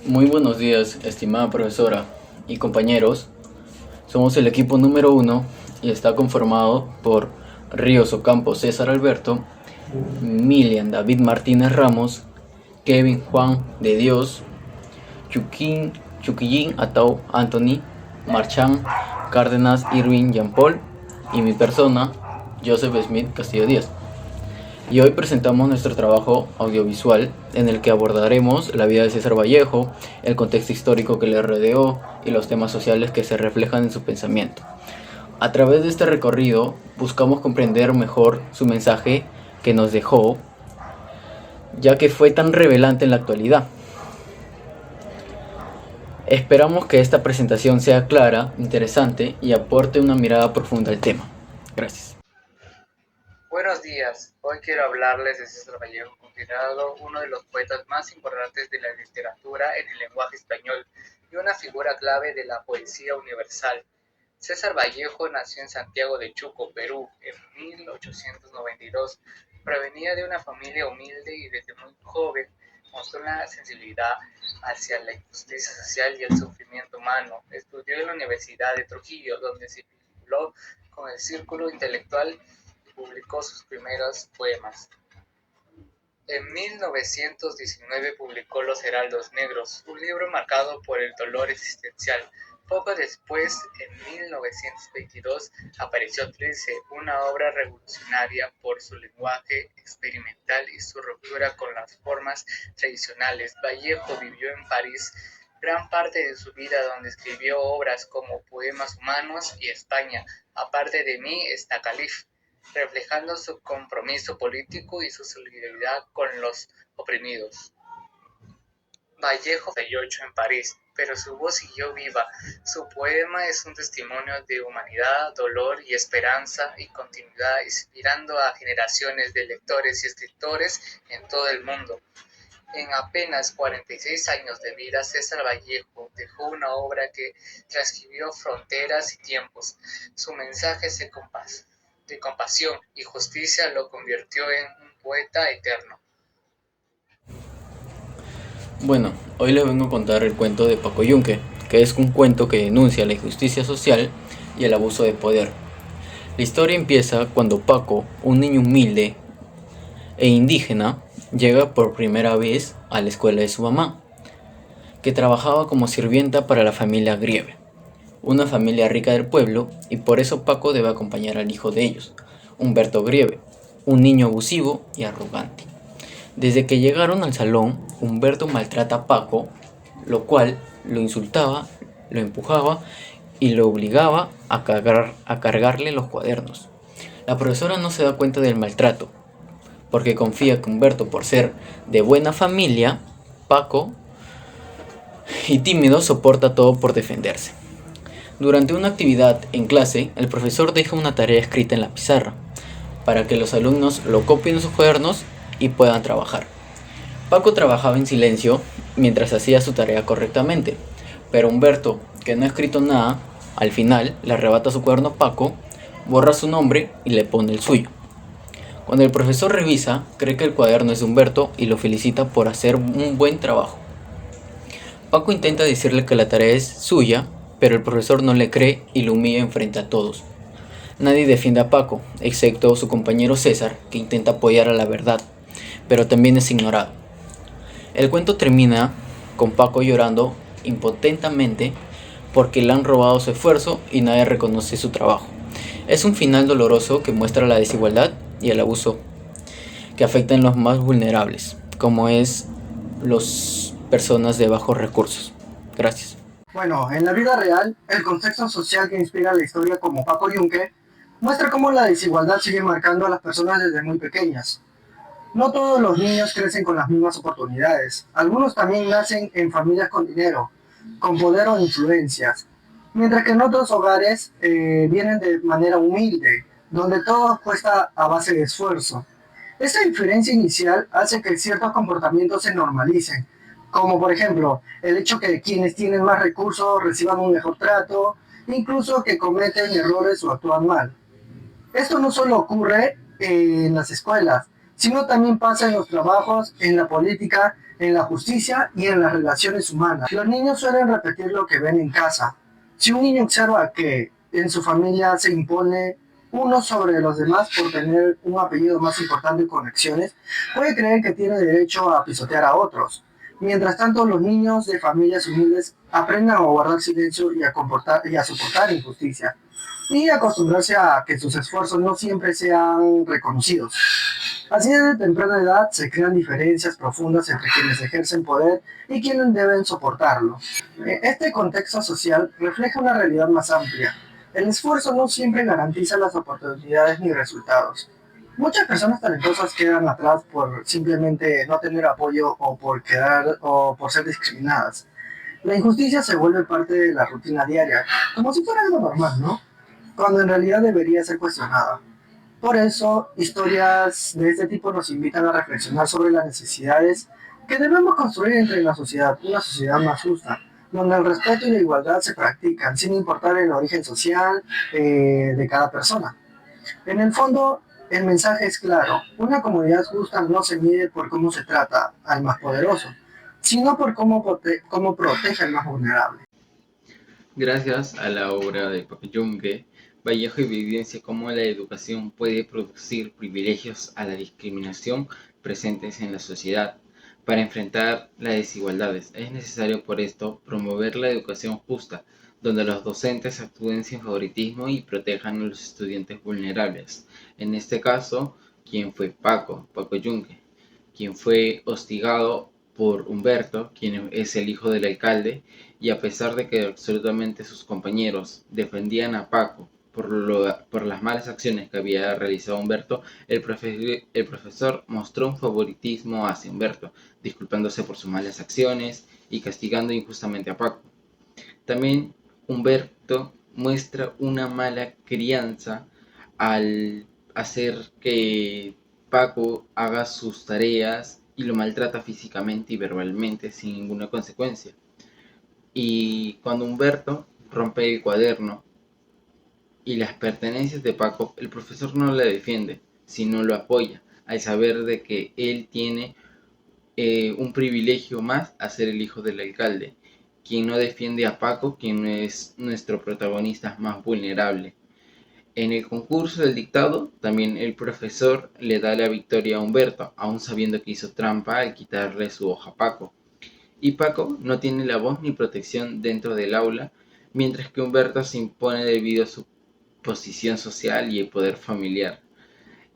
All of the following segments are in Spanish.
Muy buenos días, estimada profesora y compañeros. Somos el equipo número 1 y está conformado por Ríos Ocampo César Alberto, Milian David Martínez Ramos, Kevin Juan de Dios, Chuquillín Atau Anthony, Marchán Cárdenas Irving Jean Paul y mi persona, Joseph Smith Castillo Díaz. Y hoy presentamos nuestro trabajo audiovisual en el que abordaremos la vida de César Vallejo, el contexto histórico que le rodeó y los temas sociales que se reflejan en su pensamiento. A través de este recorrido buscamos comprender mejor su mensaje que nos dejó, ya que fue tan revelante en la actualidad. Esperamos que esta presentación sea clara, interesante y aporte una mirada profunda al tema. Gracias. Buenos días, hoy quiero hablarles de César Vallejo, considerado uno de los poetas más importantes de la literatura en el lenguaje español y una figura clave de la poesía universal. César Vallejo nació en Santiago de Chuco, Perú, en 1892. Provenía de una familia humilde y desde muy joven mostró una sensibilidad hacia la injusticia social y el sufrimiento humano. Estudió en la Universidad de Trujillo, donde se vinculó con el círculo intelectual y publicó sus primeros poemas. En 1919 publicó Los Heraldos Negros, un libro marcado por el dolor existencial. Poco después, en 1922, apareció Trilce, una obra revolucionaria por su lenguaje experimental y su ruptura con las formas tradicionales. Vallejo vivió en París gran parte de su vida, donde escribió obras como Poemas Humanos y España, aparte de mí está Calif, reflejando su compromiso político y su solidaridad con los oprimidos. Vallejo falleció en París, pero su voz siguió viva. Su poema es un testimonio de humanidad, dolor y esperanza y continuidad, inspirando a generaciones de lectores y escritores en todo el mundo. En apenas 46 años de vida, César Vallejo dejó una obra que transcribió fronteras y tiempos. Su mensaje de compasión y justicia lo convirtió en un poeta eterno. Bueno, hoy les vengo a contar el cuento de Paco Yunque, que es un cuento que denuncia la injusticia social y el abuso de poder. La historia empieza cuando Paco, un niño humilde e indígena, llega por primera vez a la escuela de su mamá, que trabajaba como sirvienta para la familia Grieve, una familia rica del pueblo, y por eso Paco debe acompañar al hijo de ellos, Humberto Grieve, un niño abusivo y arrogante. Desde que llegaron al salón, Humberto maltrata a Paco, lo cual lo insultaba, lo empujaba y lo obligaba a cargarle los cuadernos. La profesora no se da cuenta del maltrato, porque confía que Humberto, por ser de buena familia, Paco y tímido, soporta todo por defenderse. Durante una actividad en clase, el profesor deja una tarea escrita en la pizarra, para que los alumnos lo copien en sus cuadernos y puedan trabajar. Paco trabajaba en silencio mientras hacía su tarea correctamente, pero Humberto, que no ha escrito nada, al final le arrebata su cuaderno a Paco, borra su nombre y le pone el suyo. Cuando el profesor revisa, cree que el cuaderno es de Humberto y lo felicita por hacer un buen trabajo. Paco intenta decirle que la tarea es suya, pero el profesor no le cree y lo humilla enfrente a todos. Nadie defiende a Paco, excepto su compañero César, que intenta apoyar a la verdad, pero también es ignorado. El cuento termina con Paco llorando impotentemente porque le han robado su esfuerzo y nadie reconoce su trabajo. Es un final doloroso que muestra la desigualdad y el abuso que afectan a los más vulnerables, como es las personas de bajos recursos. Gracias. Bueno, en la vida real, el contexto social que inspira la historia como Paco Yunque muestra cómo la desigualdad sigue marcando a las personas desde muy pequeñas. No todos los niños crecen con las mismas oportunidades. Algunos también nacen en familias con dinero, con poder o influencias, mientras que en otros hogares vienen de manera humilde, donde todo cuesta a base de esfuerzo. Esta diferencia inicial hace que ciertos comportamientos se normalicen, como por ejemplo el hecho que quienes tienen más recursos reciban un mejor trato, incluso que cometen errores o actúan mal. Esto no solo ocurre en las escuelas, sino también pasa en los trabajos, en la política, en la justicia y en las relaciones humanas. Los niños suelen repetir lo que ven en casa. Si un niño observa que en su familia se impone uno sobre los demás por tener un apellido más importante y conexiones, puede creer que tiene derecho a pisotear a otros. Mientras tanto, los niños de familias humildes aprendan a guardar silencio y a soportar injusticia y acostumbrarse a que sus esfuerzos no siempre sean reconocidos. Así desde temprana edad se crean diferencias profundas entre quienes ejercen poder y quienes deben soportarlo. Este contexto social refleja una realidad más amplia. El esfuerzo no siempre garantiza las oportunidades ni resultados. Muchas personas talentosas quedan atrás por simplemente no tener apoyo o por ser discriminadas. La injusticia se vuelve parte de la rutina diaria, como si fuera algo normal, ¿no? Cuando en realidad debería ser cuestionada. Por eso, historias de este tipo nos invitan a reflexionar sobre las necesidades que debemos construir entre la sociedad, una sociedad más justa, donde el respeto y la igualdad se practican sin importar el origen social de cada persona. En el fondo, el mensaje es claro, una comunidad justa no se mide por cómo se trata al más poderoso, sino por cómo protege al más vulnerable. Gracias a la obra de Paco Yunque, Vallejo evidencia cómo la educación puede producir privilegios a la discriminación presentes en la sociedad. Para enfrentar las desigualdades es necesario por esto promover la educación justa, donde los docentes actúen sin favoritismo y protejan a los estudiantes vulnerables. En este caso, ¿quién fue Paco Yunque, quien fue hostigado por Humberto, quien es el hijo del alcalde, y a pesar de que absolutamente sus compañeros defendían a Paco por las malas acciones que había realizado Humberto, el profesor mostró un favoritismo hacia Humberto, disculpándose por sus malas acciones y castigando injustamente a Paco. También Humberto muestra una mala crianza al hacer que Paco haga sus tareas y lo maltrata físicamente y verbalmente sin ninguna consecuencia. Y cuando Humberto rompe el cuaderno y las pertenencias de Paco, el profesor no le defiende, sino lo apoya, al saber de que él tiene un privilegio más a ser el hijo del alcalde, quien no defiende a Paco, quien es nuestro protagonista más vulnerable. En el concurso del dictado, también el profesor le da la victoria a Humberto, aun sabiendo que hizo trampa al quitarle su hoja a Paco. Y Paco no tiene la voz ni protección dentro del aula, mientras que Humberto se impone debido a su posición social y el poder familiar.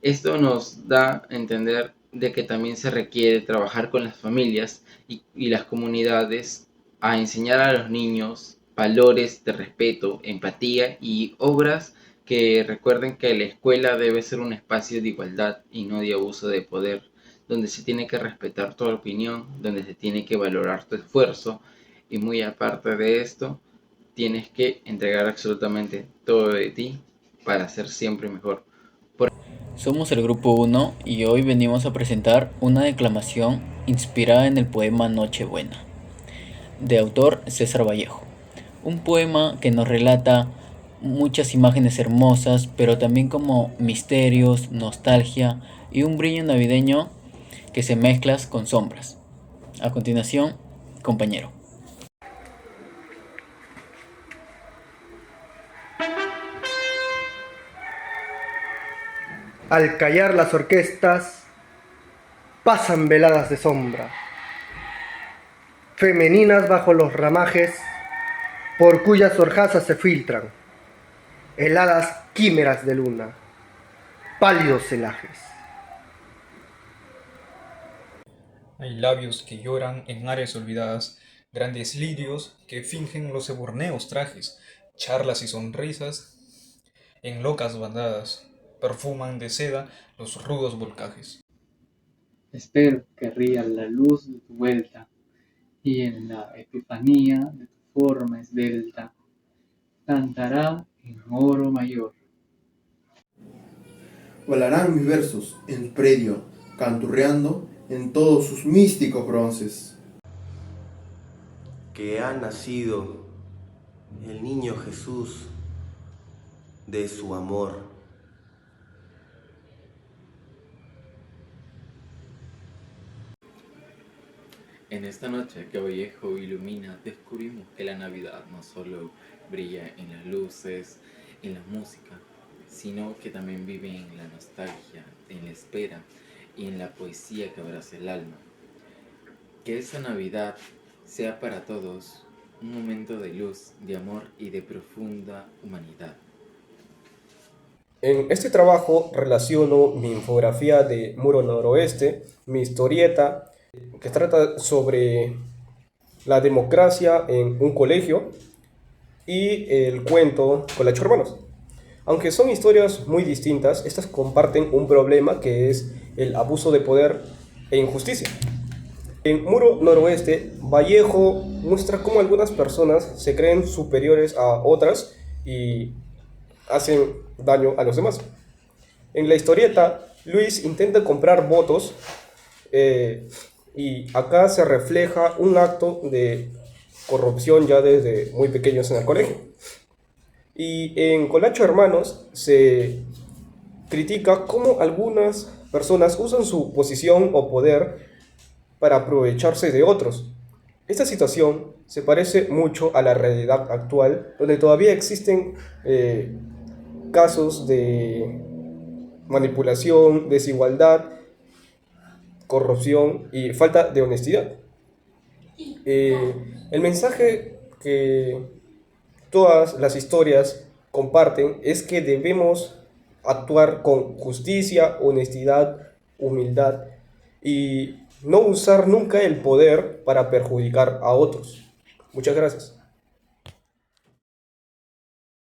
Esto nos da a entender de que también se requiere trabajar con las familias y las comunidades a enseñar a los niños valores de respeto, empatía y obras que recuerden que la escuela debe ser un espacio de igualdad y no de abuso de poder, donde se tiene que respetar tu opinión, donde se tiene que valorar tu esfuerzo y muy aparte de esto, tienes que entregar absolutamente todo de ti para ser siempre mejor. Somos el Grupo 1 y hoy venimos a presentar una declamación inspirada en el poema Nochebuena, de autor César Vallejo. Un poema que nos relata muchas imágenes hermosas, pero también como misterios, nostalgia y un brillo navideño que se mezcla con sombras. A continuación, compañero. Al callar las orquestas, pasan veladas de sombra, femeninas bajo los ramajes, por cuyas horjazas se filtran, heladas químeras de luna, pálidos celajes. Hay labios que lloran en áreas olvidadas, grandes lirios que fingen los eburneos trajes, charlas y sonrisas en locas bandadas, perfuman de seda los rudos volcajes. Espero que ría la luz de tu vuelta, y en la epifanía de tu forma esbelta cantará en oro mayor. Volarán mis versos en predio, canturreando en todos sus místicos bronces. Que ha nacido el niño Jesús de su amor. En esta noche que Vallejo ilumina, descubrimos que la Navidad no solo brilla en las luces, en la música, sino que también vive en la nostalgia, en la espera y en la poesía que abraza el alma. Que esta Navidad sea para todos un momento de luz, de amor y de profunda humanidad. En este trabajo relaciono mi infografía de Muro Noroeste, mi historieta, que trata sobre la democracia en un colegio, y el cuento Colacho Hermanos. Aunque son historias muy distintas, estas comparten un problema que es el abuso de poder e injusticia. En Muro Noroeste, Vallejo muestra cómo algunas personas se creen superiores a otras y hacen daño a los demás. En la historieta, Luis intenta comprar votos y acá se refleja un acto de corrupción ya desde muy pequeños en el colegio. Y en Colacho Hermanos se critica cómo algunas personas usan su posición o poder para aprovecharse de otros. Esta situación se parece mucho a la realidad actual, donde todavía existen casos de manipulación, desigualdad, corrupción y falta de honestidad. El mensaje que todas las historias comparten es que debemos actuar con justicia, honestidad, humildad y no usar nunca el poder para perjudicar a otros. Muchas gracias.